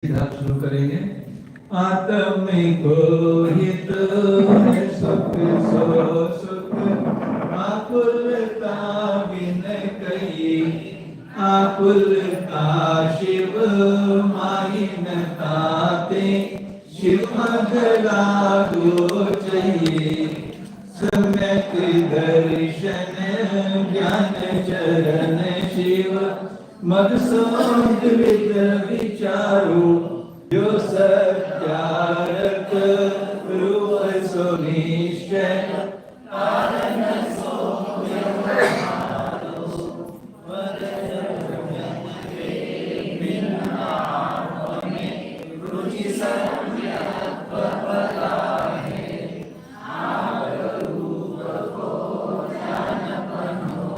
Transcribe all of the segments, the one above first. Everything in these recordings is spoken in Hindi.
शुरू करेंगे। आत्मिको हित है सुख सो सुख, आकुलता बिन कही, आकुलता शिव माहिन ताते, शिव मग लागो चाहिए। सम्यक दर्शन ज्ञान चरण शिव, मग सोच विद विचारो, जो सत्यारक रूप सो निश्चय, कारण सो व्यवहारो, रुचि संज्ञा पता है, आप रूप को जान पनो,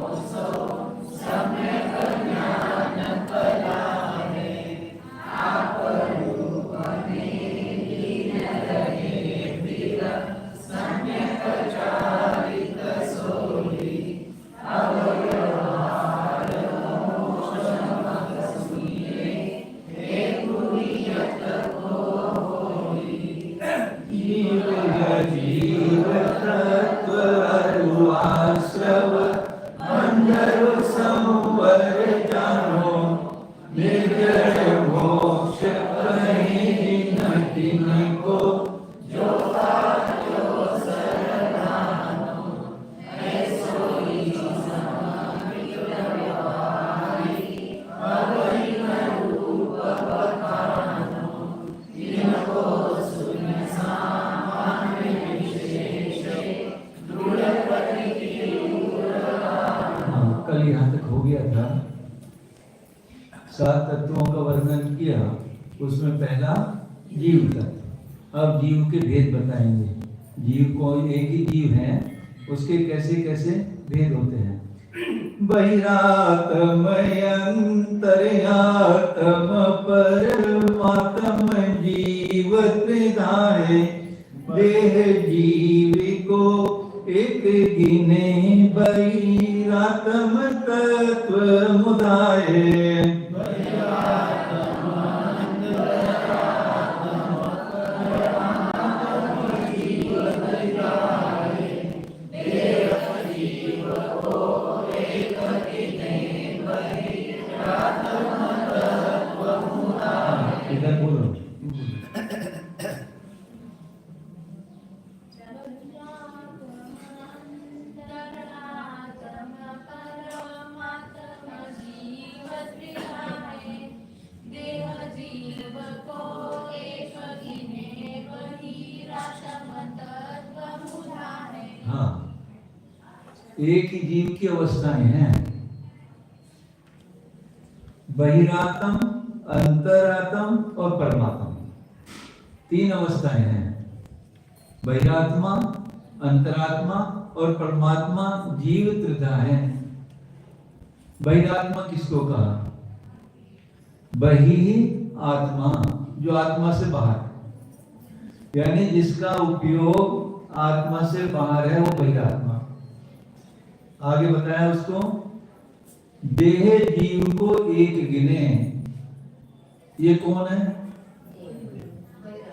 सम्यक ज्ञान कला है, आप रूप में लीन रहे प्रिय, सम्यक चारित सोई, अव्यवहार मोक्ष सुनिए, हे कुरियत को होई। जीव तत्व अरुआश्रव, अंधर संवर जानो, निर्जय मोक्ष कहीं न तिनको, जो पायो शरणानो, ऐसोई समाहित व्यवहारी, अवैन रूप बखानो, इनको सुन सामान्य विशेष, दृढ़ प्रकृति कल यहाँ तक हो गया था। 7 तत्वों का वर्णन किया, उसमें पहला जीव तत्व। अब जीव के भेद बताएंगे। जीव कोई एक ही जीव है, उसके कैसे कैसे भेद होते हैं। बहिरात्म अंतर्यात्म परमात्म जीव त्रिधाए, देह जीव को एक गिने, बहिरात्म तत्व मुदाए। इधर बोलो। हाँ, एक ही जीव की अवस्थाएं हैं। बहिरात्म, अंतरात्म और परमात्मा, 3 अवस्थाएं हैं। बहिरात्मा, अंतरात्मा और परमात्मा जीव त्रिधा है। बहिरात्मा किसको कहा? बहि आत्मा, जो आत्मा से बाहर, यानी जिसका उपयोग आत्मा से बाहर है, वो बहिरात्मा। आगे बताया उसको, देह जीव को एक गिने। ये कौन है?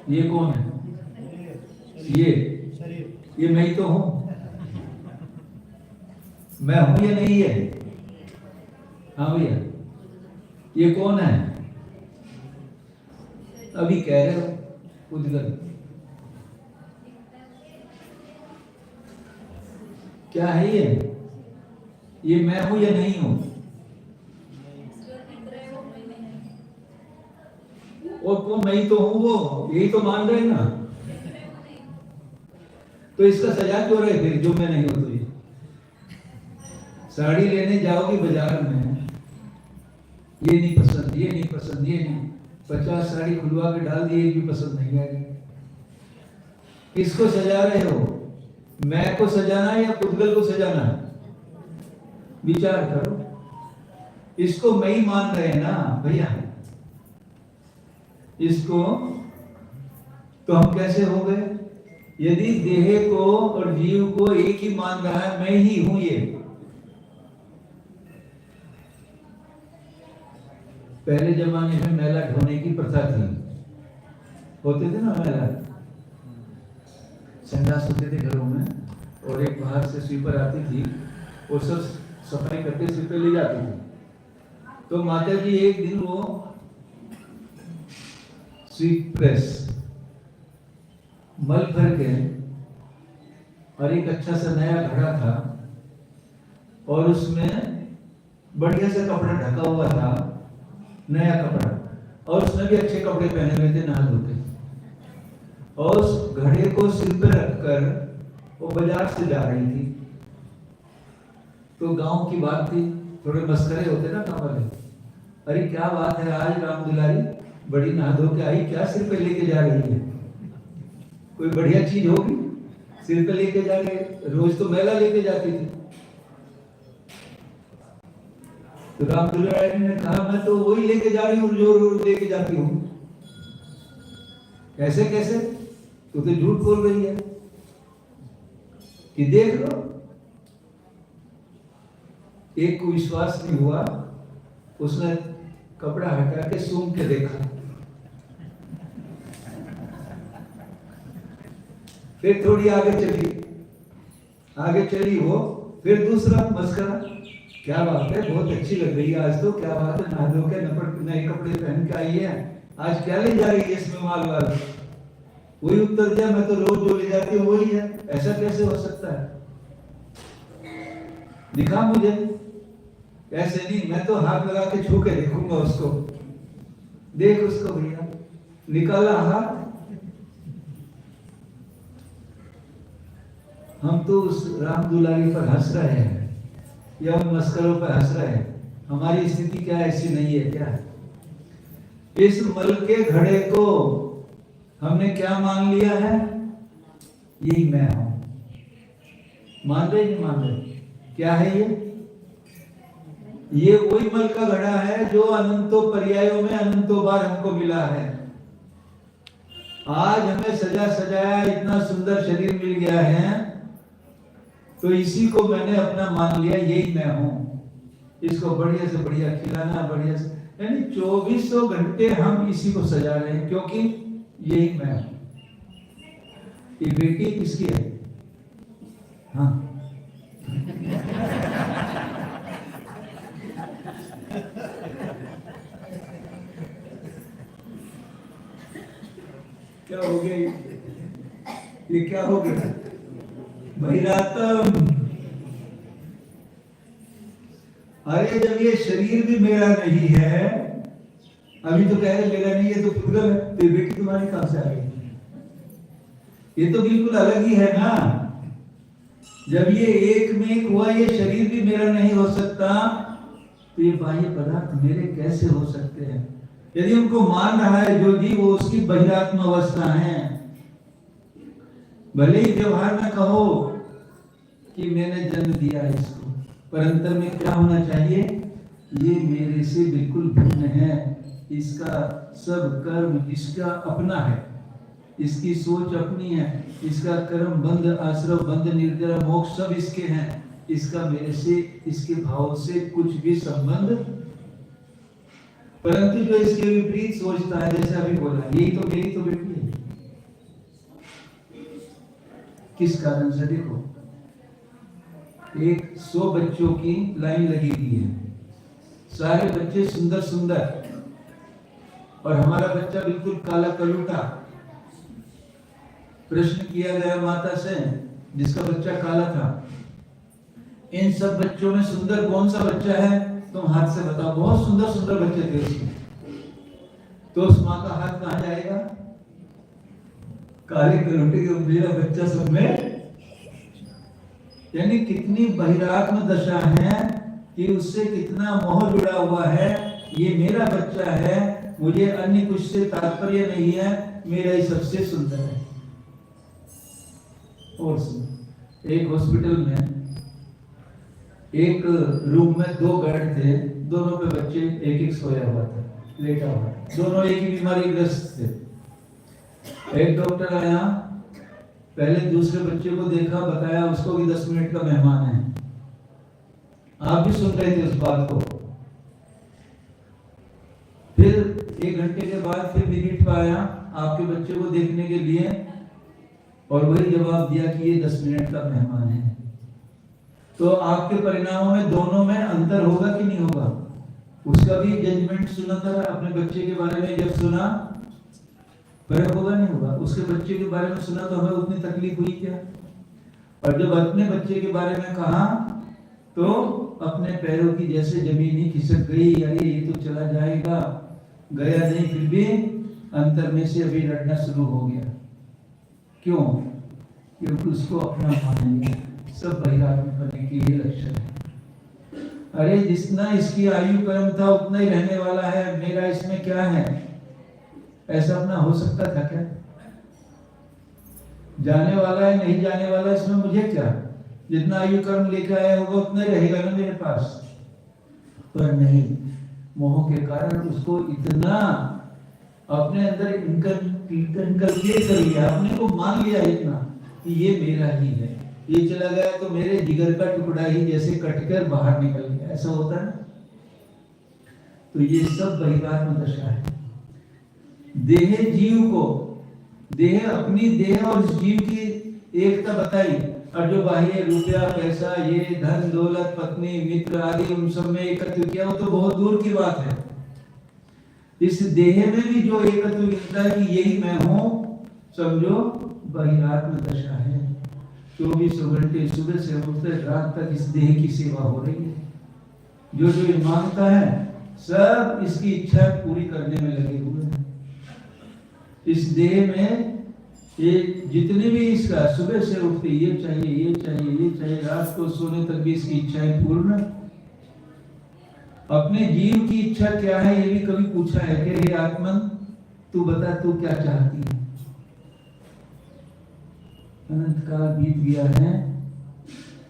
ये कौन है? ये मैं ही तो हूं। मैं हूं या नहीं है? हाँ भैया, ये कौन है? अभी कह रहे हो उद्गल, क्या है ये मैं हूं या नहीं हूं? और कौन? मैं ही तो हूं, वो यही तो मान रहे ना। तो इसका सजा क्यों रहे फिर, जो मैं नहीं हूं? तो ये साड़ी लेने जाओगी बाजार में, ये नहीं पसंद, ये नहीं पसंद, ये नहीं, 50 साड़ी खुलवा के डाल दी, एक भी पसंद नहीं आएगी। किसको सजा रहे हो? मैं को सजाना है या पुद्गल को सजाना है? विचार करो। इसको मैं ही मान रहे हैं ना भैया, इसको तो हम कैसे हो गए? यदि देह को और जीव को एक ही मान रहा है, मैं ही हूं ये, पहले जमाने में मैला ढोने की प्रथा थी। होते थे ना मेला, संडास होते थे घरों में, और एक बाहर से स्वीपर आती थी, वो सब सफाई करके स्वीपर ले जाती थी। तो माता जी एक दिन वो स्वीप प्रेस मल भर के, और एक अच्छा सा नया घड़ा था, और उसमें बढ़िया से कपड़ा ढका हुआ था, नया कपड़ा, और उसने भी अच्छे कपड़े पहने हुए थे, नहा धो के, और उस घड़े को सिर पे रखकर वो बाजार से जा रही थी। तो गांव की बात थी, थोड़े मस्करे होते ना गांव वाले, अरे क्या बात है आज राम दुलारी बड़ी नहा धो के आई, क्या सिर पे लेके जा रही है, कोई बढ़िया चीज होगी सिर पे लेके जा रही है, रोज तो मेला लेके जाती थी। तो राम दुलारी ने कहा मैं तो वही लेके जा रही हूँ जो रोज लेके जाती हूँ। कैसे कैसे, तू तो झूठ बोल रही है, कि देख लो। एक को विश्वास नहीं हुआ, उसने कपड़ा हटा के सूंघ के देखा, फिर थोड़ी आगे चली वो, फिर दूसरा मस्करा, क्या बात है बहुत अच्छी लग रही है आज तो, क्या बात है नहा धो के नए कपड़े पहन के आई है, आज क्या ले जा रही है इसमें माल वाल। वही उत्तर दिया, मैं तो रोज जो ले जाती हूँ वही है। ऐसा कैसे हो सकता है, दिखा मुझे। ऐसे नहीं, मैं तो हाथ लगा के छू के देखूंगा उसको, देख उसको भैया, निकाला हाथ। हम तो उस राम दुलारी पर हंस रहे हैं या उन मस्करों पर हंस रहे हैं, हमारी स्थिति क्या ऐसी नहीं है क्या? इस मल के घड़े को हमने क्या मान लिया है, यही मैं हूं। मान रहे नहीं मान रहे, क्या है ये वही मल का घड़ा है जो अनंतों पर्यायों में अनंतों बार हमको मिला है। आज हमें सजा सजाया इतना सुंदर शरीर मिल गया है, तो इसी को मैंने अपना मान लिया, यही मैं हूं। इसको बढ़िया से बढ़िया खिलाना, बढ़िया से, यानी 2400 घंटे हम इसी को सजा रहे हैं, क्योंकि यही मैं हूं। ये बेटी किसकी है? हाँ क्या हो गया ये क्या हो गया? महिलातम। अरे जब ये शरीर भी मेरा नहीं है, अभी तो कह रहे मेरा नहीं है, तो पुद्गल है, तो ये बेटी तुम्हारी कहां से आ गई? ये तो बिल्कुल अलग ही है ना। जब ये एक में एक हुआ, ये शरीर भी मेरा नहीं हो सकता, तो ये बाह्य पदार्थ मेरे कैसे हो सकते हैं? यदि उनको मान रहा है जो जी, वो उसकी बहिरात्म अवस्था है। भले ही व्यवहार में कहो कि मैंने जन्म दिया इसको, पर अंतर में क्या होना चाहिए? ये मेरे से बिल्कुल भिन्न है, इसका सब कर्म इसका अपना है, इसकी सोच अपनी है, इसका कर्म बंध आश्रम बंध निर्जरा मोक्ष सब इसके हैं, इसका मेरे से इसके भाव से कुछ भी संबंध। परंतु जो इसके विपरीत सोचता है, जैसे अभी बोला, यही तो मेरी तो बेटी है। किस कारण से? देखो, एक 100 बच्चों की लाइन लगी हुई है, सारे बच्चे सुंदर सुंदर, और हमारा बच्चा बिल्कुल काला कलूटा। प्रश्न किया गया माता से जिसका बच्चा काला था, इन सब बच्चों में सुंदर कौन सा बच्चा है? तुम हाथ से बताओ। बहुत सुंदर सुंदर बच्चे थे उसमें, तो उस माँ का हाथ कहां जाएगा? काले कलूटे के मेरा बच्चा सब में। यानी कितनी बहिरात्म दशा है कि उससे कितना मोह जुड़ा हुआ है। ये मेरा बच्चा है, मुझे अन्य कुछ से तात्पर्य नहीं है, मेरा ही सबसे सुंदर है। और एक हॉस्पिटल में एक रूम में 2 बेड थे, दोनों पे बच्चे एक एक सोया हुआ था, लेटा हुआ, दोनों एक ही बीमारी ग्रस्त थे। एक डॉक्टर आया, पहले दूसरे बच्चे को देखा, बताया उसको कि 10 मिनट का मेहमान है। आप भी सुन रहे थे उस बात को। फिर 1 घंटे के बाद फिर विजिट पर आया आपके बच्चे को देखने के लिए, और वही जवाब दिया कि ये 10 मिनट का मेहमान है, तो आपके परिणामों में दोनों में अंतर होगा कि नहीं होगा? उसका भी जजमेंट सुना था अपने बच्चे के बारे में, जब सुना फर्क होगा नहीं होगा? उसके बच्चे के बारे में सुना तो हमें उतनी तकलीफ हुई क्या? और जब अपने बच्चे के बारे में कहा तो अपने पैरों की जैसे जमीन ही खिसक गई, अरे ये तो चला जाएगा, गया नहीं, फिर भी अंतर में से अभी लड़ना शुरू हो गया। क्यों? क्योंकि उसको अपना मानेंगे, सब बहिरात्म करने के लिए लक्षण है। अरे जितना इसकी आयु कर्म था उतना ही रहने वाला है, मेरा इसमें क्या है? ऐसा अपना हो सकता था क्या? जाने वाला है नहीं जाने वाला इसमें मुझे क्या? जितना आयु कर्म लेकर आया होगा उतना ही रहेगा ना मेरे पास। पर नहीं, मोह के कारण उसको इतना अपने अंदर इनकलकेट कर लिया, अपने को मान लिया इतना कि ये मेरा ही है, ये चला गया तो मेरे जिगर का टुकड़ा ही जैसे कटकर बाहर निकल गया, ऐसा होता है। तो ये सब बहिरात्म दशा है। देह जीव को, देह अपनी देह और जीव की एकता बताई, और जो बाह्य रुपया पैसा ये धन दौलत पत्नी मित्र आदि उन सब में एकत्र किया वो तो बहुत दूर की बात है। इस देह में भी जो एकत्व मिलता है कि यही मैं हूं, समझो बहिरात्म दशा है। 24 घंटे सुबह से उठते रात तक इस देह की सेवा हो रही है। जो जो मांगता है सब इसकी इच्छा पूरी करने में लगे हुए हैं। इस देह में ये जितने भी इसका सुबह से उठते ये चाहिए ये चाहिए ये चाहिए, रात को सोने तक भी इसकी इच्छाएं पूर्ण। अपने जीव की इच्छा क्या है ये भी कभी पूछा है कि हे आत्मन तू बता तू क्या चाहती है? अनंत काल बीत गया है,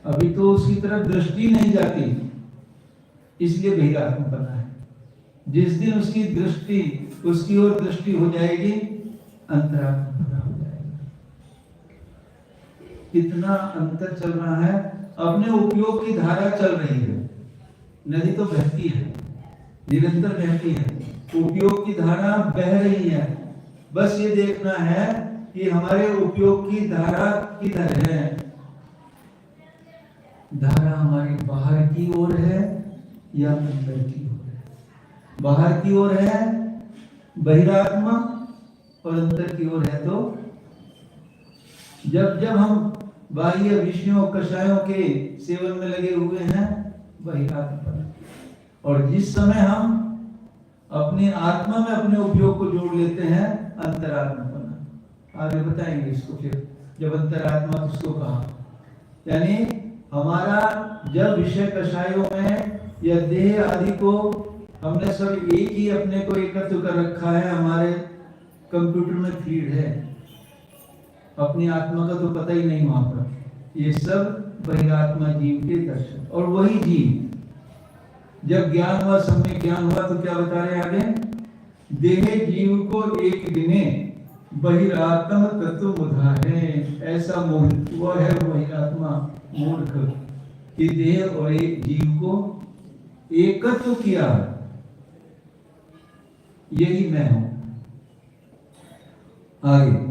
अभी तो उसकी तरफ दृष्टि नहीं जाती, इसलिए बहिरात्म बना है। जिस दिन उसकी दृष्टि उसकी ओर दृष्टि हो जाएगी अंतरात्मा बना हो जाएगा। कितना अंतर चल रहा है, अपने उपयोग की धारा चल रही है, नदी तो बहती है, निरंतर बहती है, उपयोग की धारा बह रही है। बस ये देखना है कि हमारे उपयोग की धारा किधर है। धारा हमारी बाहर की ओर है या अंदर की ओर है? बाहर की ओर है बहिरात्मा और अंदर की ओर है तो जब जब हम बाह्य विषयों कषायों के सेवन में लगे हुए हैं बहिरात्मा, और जिस समय हम अपनी आत्मा में अपने उपयोग को जोड़ लेते हैं अंतरात्मा बना। आगे बताएंगे इसको फिर, जब अंतरात्मा किसको कहा, यानी हमारा जब विषय कषायों में या देह आदि को हमने सब एक ही अपने को एकत्र कर रखा है, हमारे कंप्यूटर में फीड है, अपनी आत्मा का तो पता ही नहीं वहां पर। ये सब बहिरात्मा जीव के दर्शन, और वही जीव जब ज्ञान हुआ, सम्यक ज्ञान हुआ तो क्या बता रहे आगे, देह जीव को एक दिने बहिरात्म तत्व बुधा है। ऐसा मोहित हुआ है बहिरात्मा मूर्ख कि देह और एक जीव को एकत्व किया, यही मैं हूं। आगे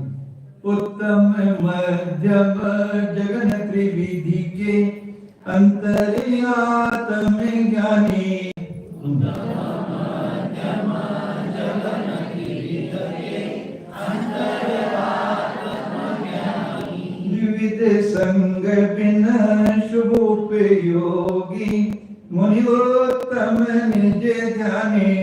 उत्तम मध्यम जगन त्रिविधि के अंतर्यात्म ज्ञानी, विविध संग बिन शुभ उपयोगी मुनियोत्तम निज ध्यानी।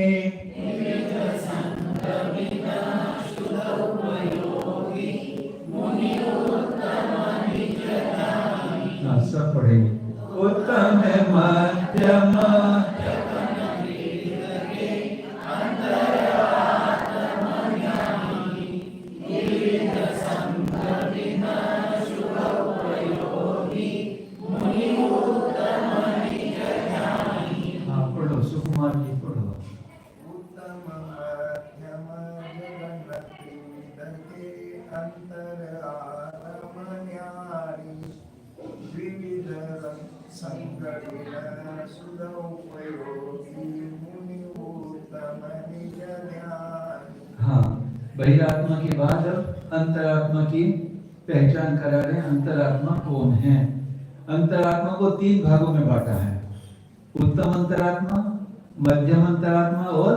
सब पढ़ेंगे। उत्तम मध्यम पढ़ो, सुकुमार जी पढ़ो। उत्तम मध्यम जगन त्रिविधि अंतर आत्म ज्ञानी, विविध संग बिन सुध उपयोगी मुनि उत्तम निज बहिरात्मा के बाद अब अंतरात्मा की पहचान करा रहे हैं। अंतरात्मा कौन है? अंतरात्मा को 3 भागों में बांटा है, उत्तम अंतरात्मा, मध्यम अंतरात्मा और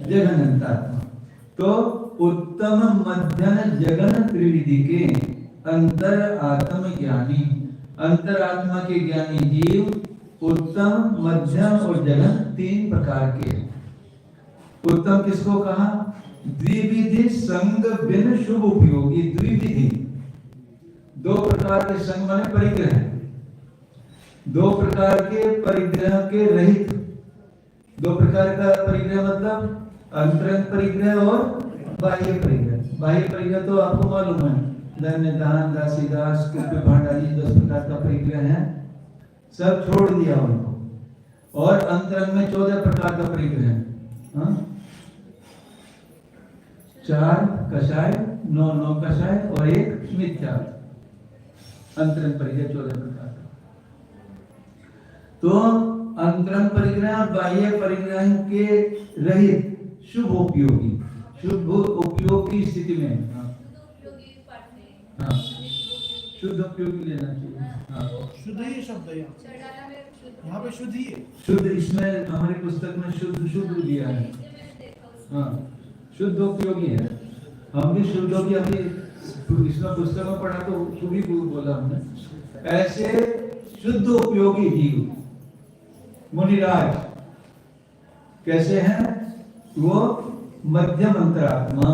जघन अंतरात्मा। तो उत्तम, मध्यम, जघन त्रिविधि के अंतर आत्म ज्ञानी, अंतरात्मा के ज्ञानी जीव उत्तम, मध्यम और जघन 3 प्रकार के। उत्तम किसको कहा? द्विविधि संग बिन शुभ उपयोगी। द्विविधि 2 प्रकार के संग माने परिग्रह, 2 प्रकार के परिग्रह के रहित। 2 प्रकार का परिग्रह मतलब अंतरंग परिग्रह और बाह्य परिग्रह। बाह्य परिग्रह तो आपको मालूम है, धन्य दान, दासी दास, कृपा भांडारी, 10 प्रकार का परिग्रह है, सब छोड़ दिया उनको। और अंतरंग में 14 प्रकार का परिग्रह है। 4 कषाय, 9 कषाय और 1 मिथ्या। अंतरंग परिग्रह 14 प्रकार का। तो अंतरंग परिग्रह बाह्य परिग्रह के रहित शुभ उपयोगी, शुभ उपयोग की स्थिति में शुद्ध उपयोगी लेना चाहिए। शुद्ध ही शब्द है यहाँ पे, शुद्ध ही है। शुद्ध इसमें हमारी पुस्तक में शुद्ध दिया है। हाँ, शुद्ध उपयोगी है। हम भी शुद्ध उपयोगी अभी इसमें पुस्तक में पढ़ा तो शुभ ही बोला हमने। ऐसे शुद्ध उपयोगी जीव मुनिराज कैसे हैं? वो मध्यम अंतरात्मा।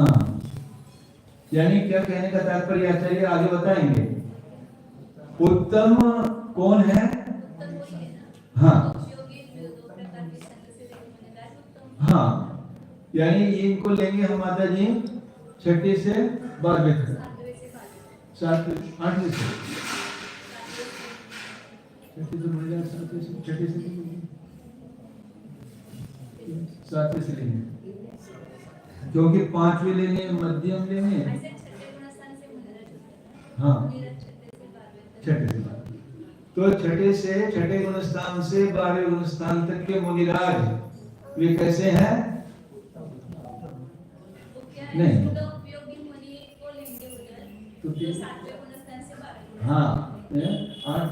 यानी क्या कहने का तात्पर्य आचार्य आगे बताएंगे। उत्तम कौन है? हाँ हाँ, यानी इनको लेंगे हम माता जी 6ठी से 12वीं तक, 8वीं से 7वीं से लेंगे, क्योंकि 5वीं लेंगे, मध्यम लेंगे। हाँ, 6ठे से 12, तो 6ठे गुणस्थान से 12वें गुणस्थान तक के मुनिराज वे कैसे हैं? नहीं हाँ, 8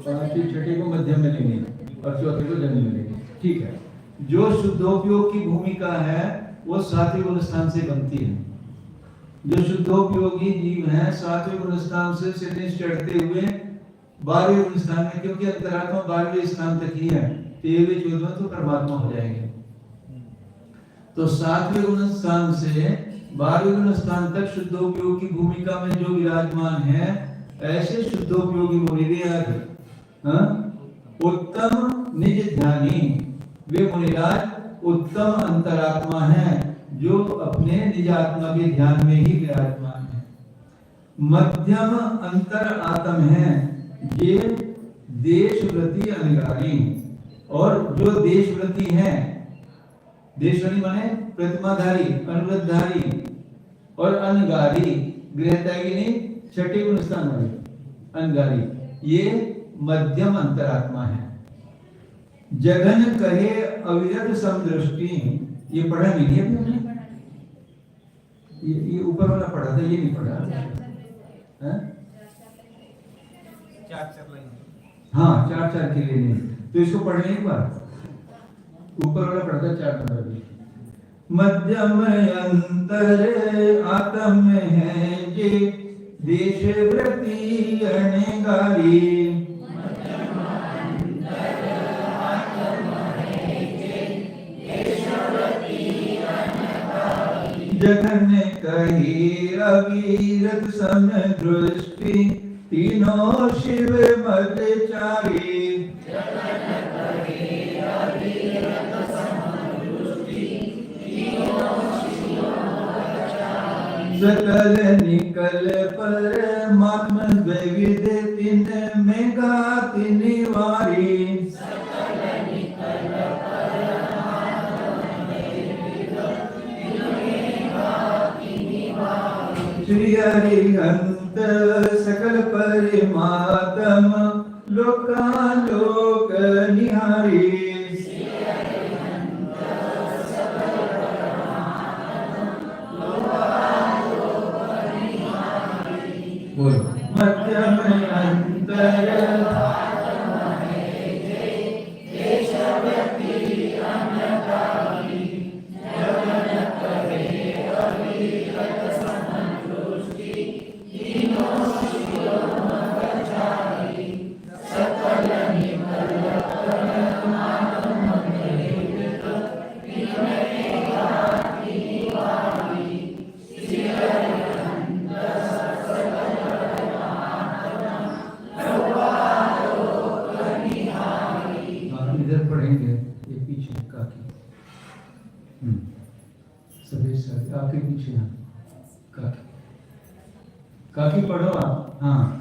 5वीं 6ठे को मध्यम में लेंगे और 4थे को जन्म में लेंगे। ठीक है। जो शुद्धोपयोग की भूमिका है वो 7वें गुणस्थान से बनती है। जो शुद्धोपयोगी जीव है 7वें गुणस्थान से सीढ़ी चढ़ते हुए 12वें गुणस्थान में, क्योंकि अंतरात्मा 12वें स्थान तक ही है, 13वें 14वें तो परमात्मा हो जाएंगे। तो 7वें गुणस्थान से 12वें गुणस्थान तक शुद्धोपयोग की भूमिका में जो विराजमान है, ऐसे शुद्धोपयोगी मुनिराज उत्तम निज ध्यानी, वे मुनिराज उत्तम अंतरात्मा हैं जो अपने निज आत्मा के ध्यान में ही विराजमान है। मध्यम अंतर आत्म है ये देशव्रती अनुगारी, और जो देशव्रती है, देशव्रती माने प्रतिमाधारी, अनुव्रतधारी और अनुगारी, गृहत्यागिनी 6ठे गुणस्थान वाले अनुगारी, ये मध्यम अंतरात्मा है। जघन कहे अविरत समदृष्टि, ये पढ़ा नहीं है अभी हमने, ये ऊपर वाला पढ़ा था, ये नहीं पढ़ा है? हाँ, 4 के लिए नहीं, तो इसको पढ़ने एक बार। ऊपर वाला पढ़ा था 4 नंबर भी। मध्यम अंतर आत्म है जे देशव्रती अनगारी, जघन कही अविरत समदृष्टि, तीनों शिव मदचारी। सकल निकल परमात्मा द्विविध तीन में गात निवारी, श्री हरिहंत सकल परिमात्म लोकालोक निहारी। पीछे काकी, सफेद साड़ी आपके पीछे। हाँ काकी, काकी पढ़ो आप। हाँ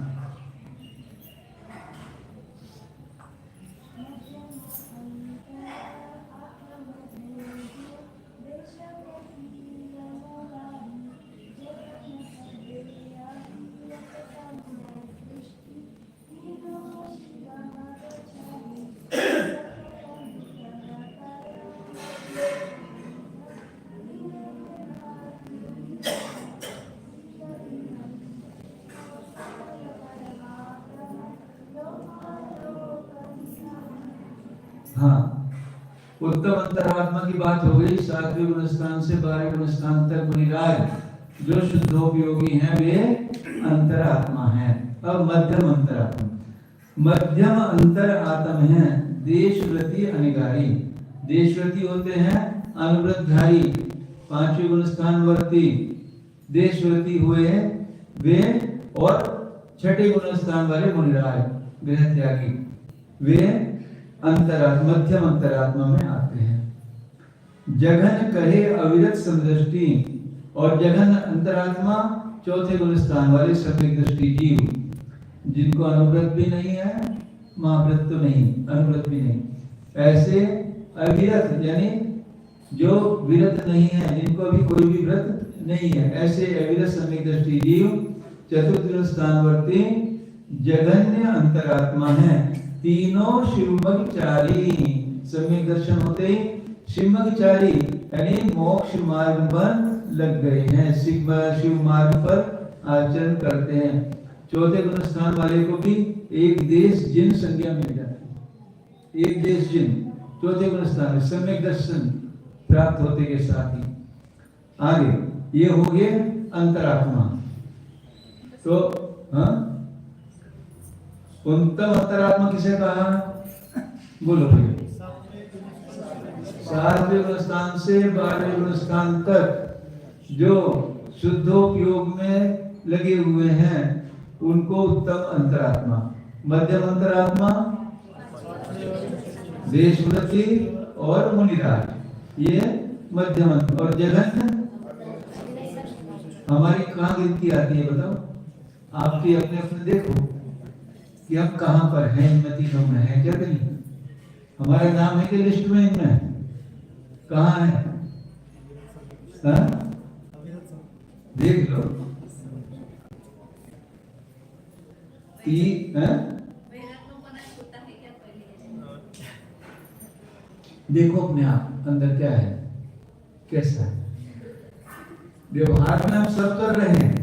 हाँ, उत्तम अंतरात्मा की बात हो गई। 7वें गुणस्थान से 12वें गुणस्थान तक मुनिराज जो शुद्धोपयोगी हैं वे अंतरात्मा हैं। अब मध्यम अंतरात्मा, मध्यम अंतरात्मा है देशव्रती अनिगारी। देशव्रती होते हैं अनुव्रतधारी, 5वें गुणस्थान वर्ती, देशव्रती हुए वे, और 6ठे गुणस्थान वाले मुनिराज गृह त्यागी, वे अंतरात्मा मध्यम अंतरात्मा में आते हैं। जघन करे अविरत समदृष्टि, और जघन अंतरात्मा 4थे गुणस्थान वाले सम्यक दृष्टि जीव, जिनको अनुव्रत भी नहीं है, महाव्रत तो नहीं, अनुव्रत भी नहीं, ऐसे अविरत यानी जो विरत नहीं है, जिनको अभी कोई भी व्रत नहीं है, ऐसे अविरत सम्यक दृष्टि जीव 4th गुणस्थानवर्ती जघन्य अंतरात्मा है। तीनों शिवमगचारी, सम्यक दर्शन होते ही शिवमगचारी यानी मोक्ष मार्ग पर लग गए हैं, शिव मार्ग पर आचरण करते हैं। 4थे गुणस्थान वाले को भी एक देश जिन संज्ञा मिल जाती है, एक देश जिन 4थे गुणस्थान में सम्यक दर्शन प्राप्त होते के साथ ही। आगे ये हो गए अंतरात्मा। तो हाँ, उत्तम अंतरात्मा किसे कहा, बोलो भैया। 7वें गुणस्थान से 12वें गुणस्थान तक जो शुद्धोपयोग में लगे हुए हैं उनको उत्तम अंतरात्मा। मध्यम अंतरात्मा देशव्रती और मुनिराज, ये मध्यम। और जघन्य हमारी कहाँ गिनती आती है बताओ, आपकी अपने अपने देखो कि हम कहाँ पर हैं, इनमें तीनों में है क्या कहीं? हमारा नाम है कि लिस्ट में इनमें कहाँ है? हाँ? देख लो देखो अपने आप अंदर क्या है, कैसा है। व्यवहार में हम सब कर रहे हैं,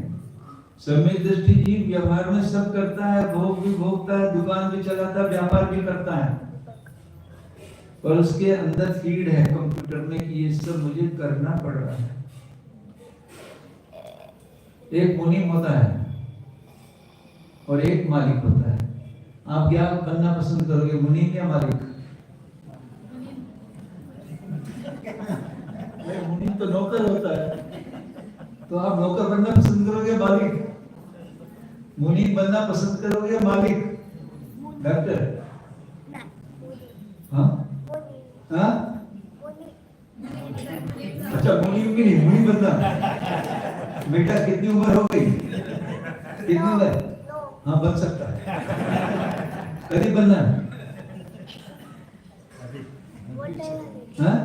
सम्यक दृष्टि जीव व्यवहार में सब करता है, भोग भी भोगता है, दुकान भी चलाता है, व्यापार भी करता है, और उसके अंदर फीड है कंप्यूटर में कि ये सब मुझे करना पड़ रहा है। एक मुनीम होता है और एक मालिक होता है। आप क्या बनना पसंद करोगे, मुनीम या मालिक? मुनीम तो नौकर होता है, तो आप नौकर बनना पसंद करोगे मालिक? मुनीम बनना पसंद करोगे मालिक? डॉक्टर? हाँ हाँ, अच्छा मुनीम की नहीं, मुनीम बनना। बेटा कितनी उम्र हो गई, कितनी उम्र? हाँ बन सकता है, कभी बनना है? हाँ?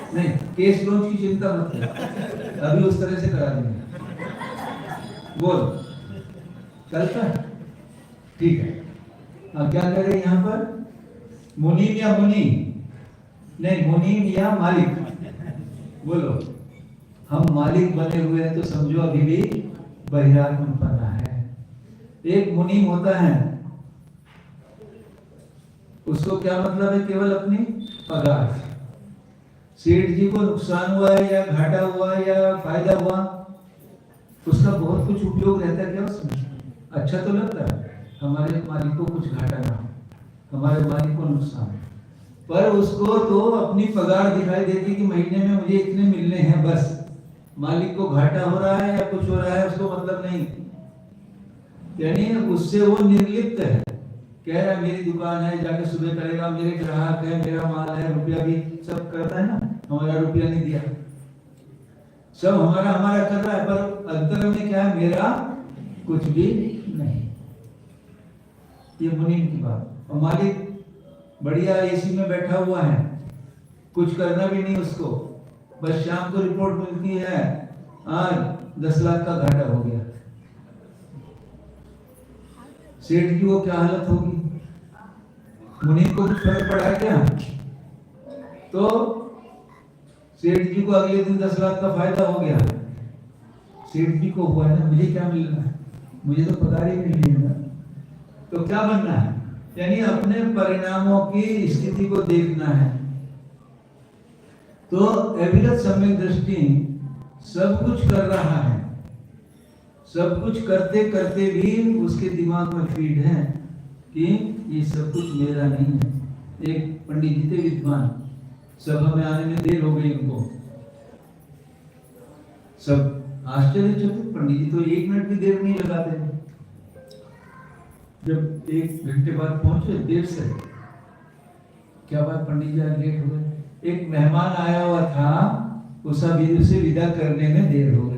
नहीं, केस लॉन्च की चिंता मत कर, अभी उस तरह से करा देंगे। बोल चलता है, ठीक है। अब क्या करें यहाँ पर, मुनीम या मुनी? नहीं, मुनीम या मालिक? बोलो। हम मालिक बने हुए हैं तो समझो अभी भी बहिरात्मपना है। एक मुनीम होता है, उसको क्या मतलब है, केवल अपनी पगार। सेठ जी को नुकसान हुआ है या घाटा हुआ है या फायदा हुआ, उसका बहुत कुछ उपयोग रहता है क्या उसमें? अच्छा तो लगता है हमारे मालिक को कुछ घाटा ना हो, हमारे मालिक को नुकसान, पर उसको तो अपनी पगार दिखाई देती कि महीने में मुझे इतने मिलने हैं बस। मालिक को घाटा हो रहा है या कुछ हो रहा है उसको मतलब नहीं। यानी उससे वो निर्लिप्त है। कह रहा है मेरी दुकान है, जाके सुबह करेगा, मेरे ग्राहक है, मेरा माल है, रुपया भी सब करता है ना, हमारा रुपया नहीं दिया, सब हमारा हमारा कर रहा है, पर अंतर में क्या है, मेरा कुछ भी नहीं। ये मुनीम की बात। और मालिक बढ़िया एसी में बैठा हुआ है, कुछ करना भी नहीं उसको, बस शाम को रिपोर्ट मिलती है आज 10 लाख का घाटा हो गया। सेठ की वो क्या हालत होगी? मुनीम को कुछ फर्क पड़ा है क्या? तो सेठ जी को अगले दिन 10 लाख का फायदा हो गया, सेठ जी को हुआ है ना, मुझे क्या मिलना है, मुझे तो पगार ही नहीं मिलना। तो क्या बनना है? यानी अपने परिणामों की स्थिति को देखना है। तो अविरत सम्यक दृष्टि सब कुछ कर रहा है, सब कुछ करते करते भी उसके दिमाग में फीड है कि ये सब कुछ मेरा नहीं है। एक पंडित जी थे विद्वान, सभा में आने में देर हो गई उनको, सब आश्चर्यचकित, पंडित जी तो 1 मिनट भी देर नहीं लगाते। जब 1 घंटे बाद पहुंचे देर से, क्या बात पंडित जी आज लेट हो गए? एक मेहमान आया हुआ था, उसे विदा करने में देर हो गई।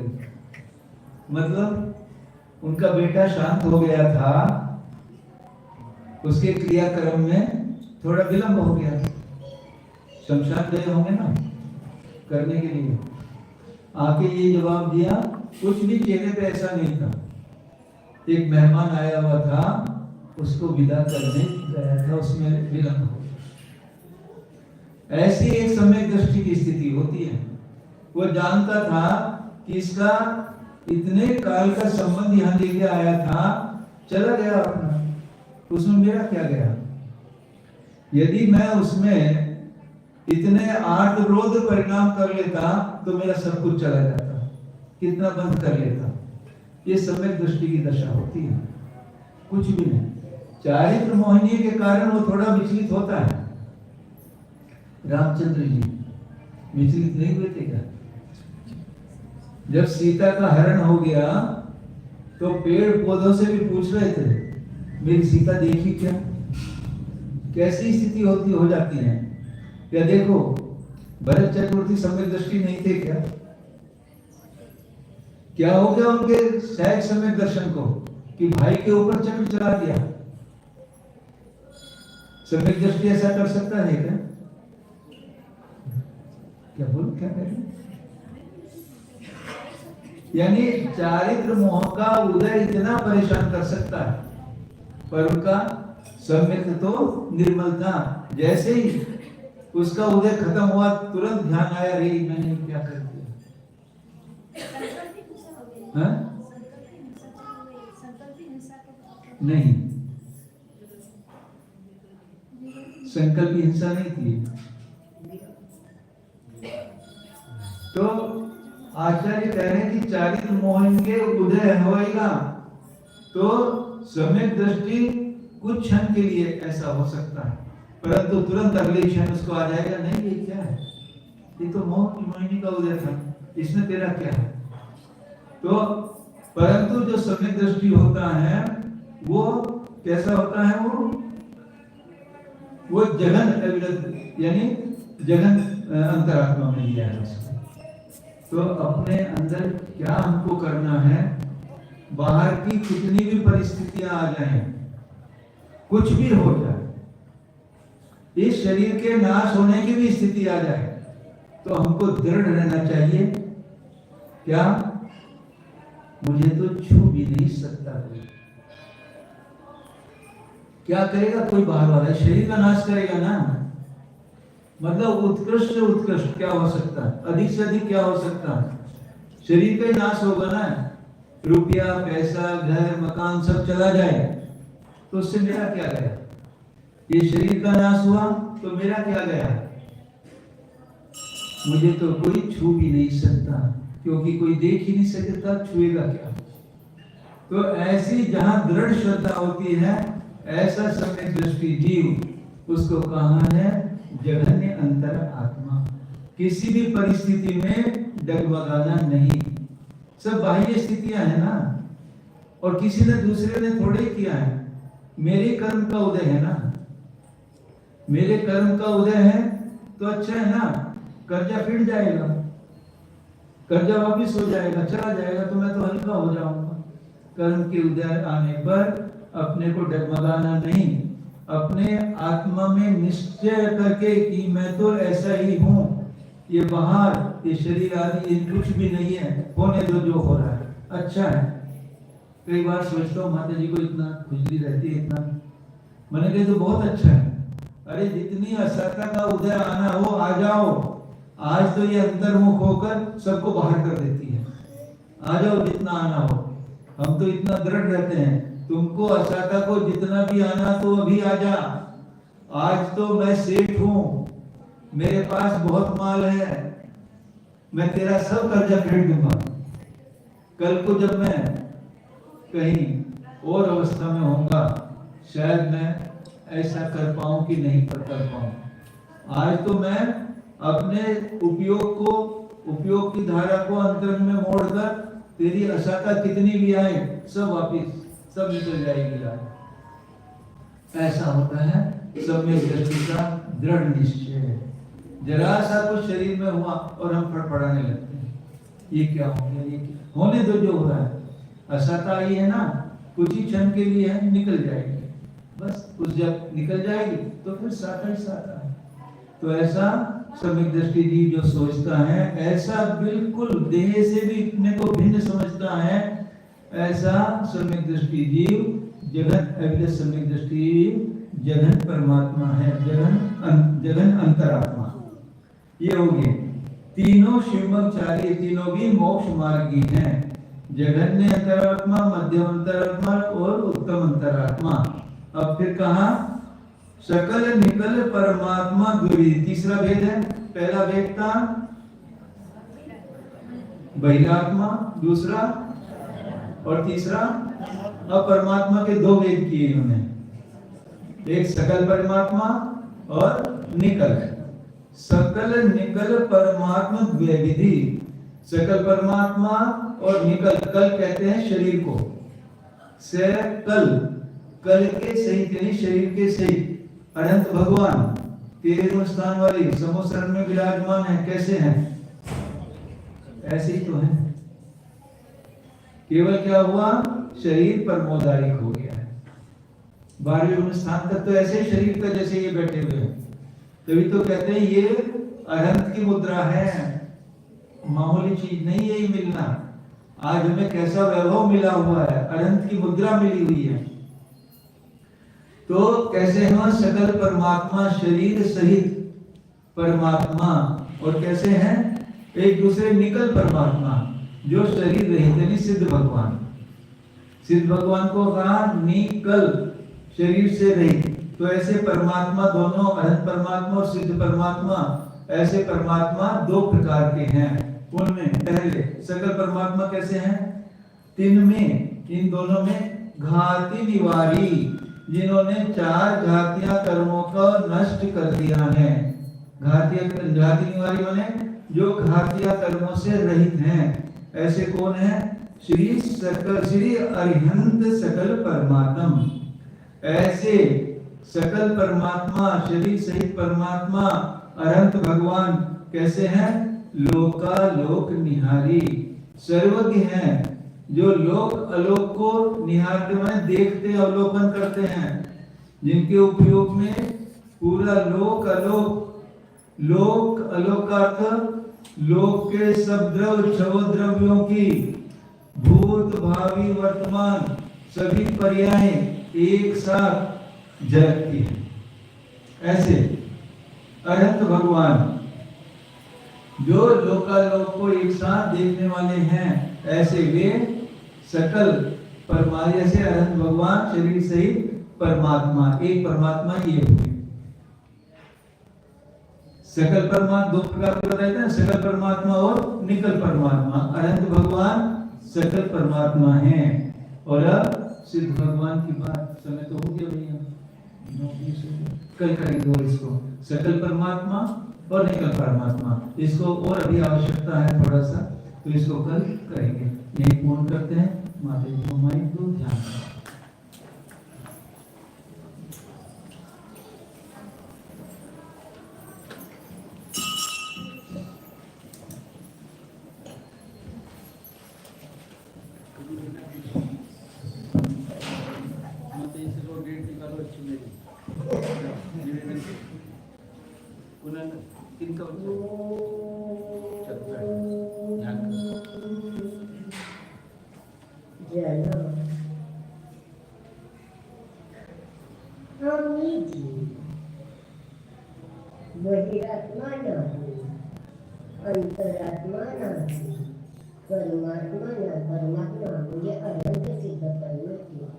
मतलब उनका बेटा शांत हो गया था, उसके क्रियाक्रम में थोड़ा विलंब हो गया। शमशान गए होंगे ना करने के लिए, आके ये जवाब दिया, कुछ भी चेहरे पे ऐसा नहीं था। एक मेहमान आया हुआ था, उसको विदा करने गया था, उसमें विलंब हो। ऐसी एक सम्यक दृष्टि की स्थिति होती है। वो जानता था कि इसका इतने काल का संबंध यहाँ लेके आया था, चला गया अपना, उसमें मेरा क्या गया? यदि मैं उसमें इतने आर्द्र परिणाम कर लेता तो मेरा सब कुछ चला जाता, कितना बंद कर लेता। ये सम्यक दृष्टि की दशा होती है, कुछ भी नहीं। चारित्र मोहिनी के कारण वो थोड़ा विचलित होता है। रामचंद्र जी विचलित नहीं हुए थे क्या? जब सीता का हरण हो गया तो पेड़ पौधों से भी पूछ रहे थे, मेरी सीता देखी क्या? कैसी स्थिति होती हो जाती है? या देखो, भरत चक्रवर्ती सम्यक दृष्टि नहीं थे क्या? क्या हो गया उनके सहज सम्यक दर्शन को कि भाई के ऊपर चक्र चला दिया? सम्यक दृष्टि ऐसा कर सकता है क्या? क्या बोल क्या कह रहे? यानी चारित्र मोह का उदय इतना परेशान कर सकता है, पर उनका सम्यक तो निर्मल था। जैसे ही उसका उदय खत्म हुआ, तुरंत ध्यान आया, रे मैंने क्या कर दिया? नहीं, संकल्प हिंसा नहीं थी। तो आचार्य कह रहे हैं कि चारित्र मोहन के उदय होएगा तो सम्यक दृष्टि कुछ क्षण के लिए ऐसा हो सकता है, परंतु तुरंत अगले क्षण उसको आ जाएगा, नहीं ये क्या है, ये तो मोहिनी का उदय था, इसमें तेरा क्या है? तो परंतु जो सम्यक दृष्टि होता है वो कैसा होता है? वो जगन अविरत, यानी जगन अंतरात्मा में लिया है उसको। तो अपने अंदर क्या हमको करना है, बाहर की कितनी भी परिस्थितियां आ जाएं, कुछ भी हो जाए, इस शरीर के नाश होने की भी स्थिति आ जाए, तो हमको दृढ़ रहना चाहिए। क्या? मुझे तो छू भी नहीं सकता कोई। क्या करेगा कोई बाहर वाला? शरीर का नाश करेगा ना। मतलब उत्कृष्ट से उत्कृष्ट क्या हो सकता है? अधिक से अधिक क्या हो सकता है? शरीर का ही नाश होगा ना। रुपया, पैसा, घर, मकान सब चला जाए तो उससे मेरा क्या गया? ये शरीर का नाश हुआ तो मेरा क्या गया? मुझे तो कोई छू भी नहीं सकता, क्योंकि कोई देख ही नहीं सकता, छुएगा क्या? तो ऐसी जहां दृढ़ श्रद्धा होती है, ऐसा सम्यक दृष्टि जीव, उसको कहा है जघन्य अंतर आत्मा। किसी भी परिस्थिति में डगमगाना नहीं। सब बाह्य स्थितियां है ना, और किसी ने दूसरे ने थोड़े ही किया है, मेरे कर्म का उदय है ना, मेरे कर्म का उदय है तो अच्छा है ना, कर्जा फिर जाएगा, कर्जा वापिस हो जाएगा, चला जाएगा, तो मैं तो हल्का हो जाऊंगा। कर्म के उदय आने पर अपने को डगमगाना नहीं, अपने आत्मा में निश्चय करके कि मैं तो ऐसा ही हूँ, ये बाहर ये शरीर आदि ये कुछ भी नहीं है, होने दो जो हो रहा है, अच्छा है। कई बार सोचता हूँ माता जी को इतना खुजली रहती है, इतना मैंने कहा तो बहुत अच्छा है। अरे जितनी असत्ता का उदय आना हो आ जाओ, आज तो ये अंतर्मुख होकर सबको बाहर कर देती है, आ जाओ जितना आना हो। हम तो इतना दृढ़ रहते हैं, तुमको असत्ता को जितना भी आना तो अभी आ जा, आज तो मैं सेठ हूँ, मेरे पास बहुत माल है, मैं तेरा सब कर्जा फेर दूंगा। कल को जब मैं कहीं और अवस्था में होऊंगा, शायद मैं ऐसा कर पाऊं कि नहीं कर पाऊं। आज तो मैं अपने उपयोग की धारा को अंतरंग में मोड़कर तेरी असत्ता कितनी भी आए सब वापिस सब निकल जाएगी। ऐसा होता है सम्यक दृष्टि का दृढ़ निश्चय। जरा सा कुछ शरीर में हुआ और हम फड़फड़ाने लगते हैं, ये क्या हो गया, ये क्या? होने दो जो हो रहा है, असत्ता आई है ना, कुछ ही क्षण के लिए है, निकल जाएगी, बस उस जब निकल जाएगी तो फिर साता ही साता है। तो ऐसा सम्यक दृष्टि जीव जो सोचता है, ऐसा बिल्कुल देह से भी अपने को भिन्न समझता है, ऐसा सम्यक दृष्टि जीव जगन सम्यक दृष्टि जगन परमात्मा है, जगन अंतरात्मा। ये हो गए तीनों शिवमचारी, तीनों भी मोक्ष मार्गी हैं, जगन्य अंतरात्मा, मध्यम अंतरात्मा और उत्तम अंतरात्मा। अब फिर कहा सकल निकल परमात्मा द्विविध, तीसरा भेद है। पहला भेद था बहिरात्मा, दूसरा और तीसरा। अब परमात्मा के दो भेद किए इन्होंने, एक सकल परमात्मा और निकल। सकल निकल परमात्मा द्विविधि, सकल परमात्मा और निकल, कल कहते हैं शरीर को, से कल के सहित यानी शरीर के सहित अनंत भगवान 13वें स्थान वाली समोसरण में विराजमान है। कैसे हैं? ऐसे ही तो है, केवल क्या हुआ, शरीर परमोदारिक हो गया है। 12वें स्थान तक तो ऐसे शरीर का जैसे ये बैठे हुए हैं, तभी तो कहते हैं ये अनंत की मुद्रा है, मामूली चीज नहीं है ये मिलना। आज हमें कैसा वैभव मिला हुआ है, अनंत की मुद्रा मिली हुई है। तो कैसे हैं सकल परमात्मा शरीर सहित परमात्मा, और कैसे हैं एक दूसरे निकल परमात्मा जो शरीर रहित यानी सिद्ध भगवान। सिद्ध भगवान को कहा निकल, शरीर से रहित। तो ऐसे परमात्मा दोनों, अनंत परमात्मा और सिद्ध परमात्मा, ऐसे परमात्मा दो प्रकार के हैं। उनमें पहले सकल परमात्मा कैसे हैं, तीन में, इन दोनों में घाती निवारी, जिन्होंने 4 घातियां कर्मों को नष्ट कर दिया है। घाती निवारी माने जो घातियां कर्मों से रहित हैं। ऐसे कौन है? श्री अरिहंत सकल परमात्म। ऐसे सकल परमात्मा शरीर सहित परमात्मा अनंत भगवान कैसे हैं? लोकालोक निहारी, सर्वज्ञ हैं, जो लोक अलोक को निहारते में देखते अवलोकन करते हैं, जिनके उपयोग में पूरा लोक अलोक का अर्थ लोक के सब द्रव्यों की भूत भावी वर्तमान सभी पर्यायें एक साथ झलकती है। ऐसे अनंत भगवान जो लोकालोक को एक साथ देखने वाले हैं, ऐसे वे सकल परमात्मा, जैसे अनंत भगवान शरीर सहित परमात्मा, एक परमात्मा ये हुए। सकल परमात्मा दो प्रकार के बताए थे, सकल परमात्मा और निकल परमात्मा। अनंत भगवान सकल परमात्मा हैं। और अब सिद्ध भगवान की बात, समय तो हो गया भैया, कल करेंगे इसको, सकल परमात्मा और निकल परमात्मा। इसको और अभी आवश्यकता है थोड़ा सा, तो इसको कल करेंगे। यही पूर्ण करते हैं। माता जी को माइक दो, ध्यान करो। किनका बच्चा चलो बैठ, ध्यान करो। आम्ही बहिरात्मा नाही, अंतरात्मा नाही, परमात्मा ना परमात्मा म्हणजे अनंत सिद्ध परमात्मा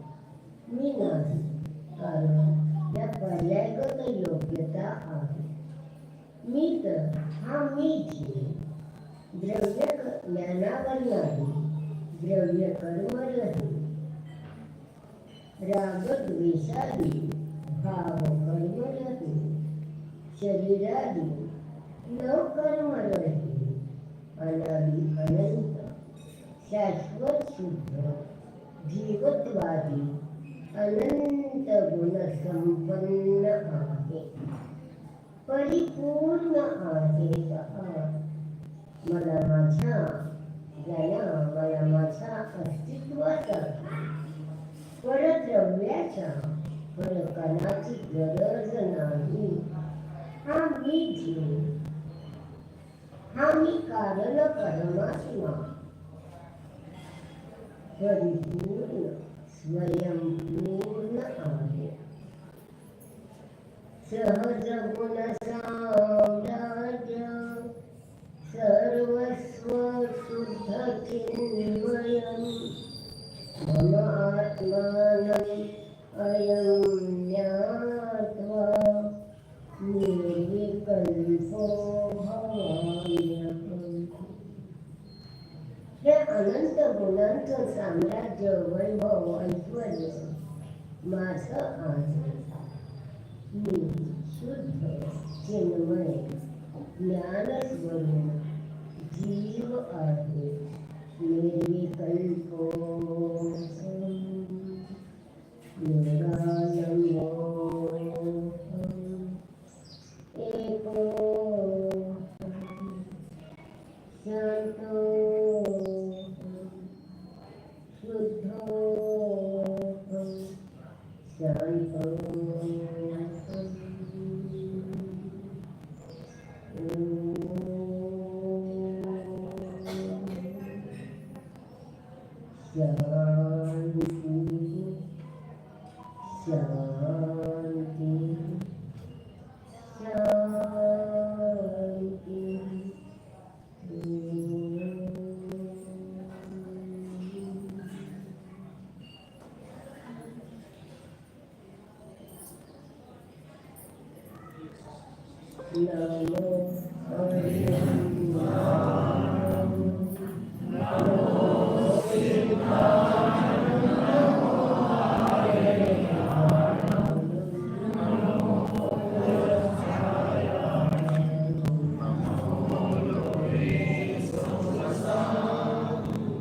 मी नाही, कारण या पर्यायगत योग्यता आहे. मी तर हा मीच आहे. द्रव्य ज्ञानावर नाही, द्रव्य कर्म नाही. राग द्वेषादी भाव कर्म नाही, शरीरादी न कर्म नाही. अनादि अनंत शाश्वत शुद्ध जीवत्वादी अनंत गुण संपन्न आहे, परिपूर्ण आहे. मला माझ्या मला माझ्या अस्तित्वाचा परद्रव्याच्या परकणाची गरज नाही. हा मी जीव, हा मी कारण परमात्मा परिपूर्ण स्वयंपूर्ण आहे. सहज गुण साम्राज्य सर्वस्व शुद्ध चिन्मयम् मम आत्मानं अयं ज्ञात्वा निर्विकल्पो भवाम्यहम्. हे अनंत गुणांचं साम्राज्य वैभव ऐश्वर्य माझं आहे. मी शुद्ध चिन्मय ज्ञानस्वरूप जीव आहे. निर्विकल्पो निरालंबो एको शांतो शुद्धो शांतो नमो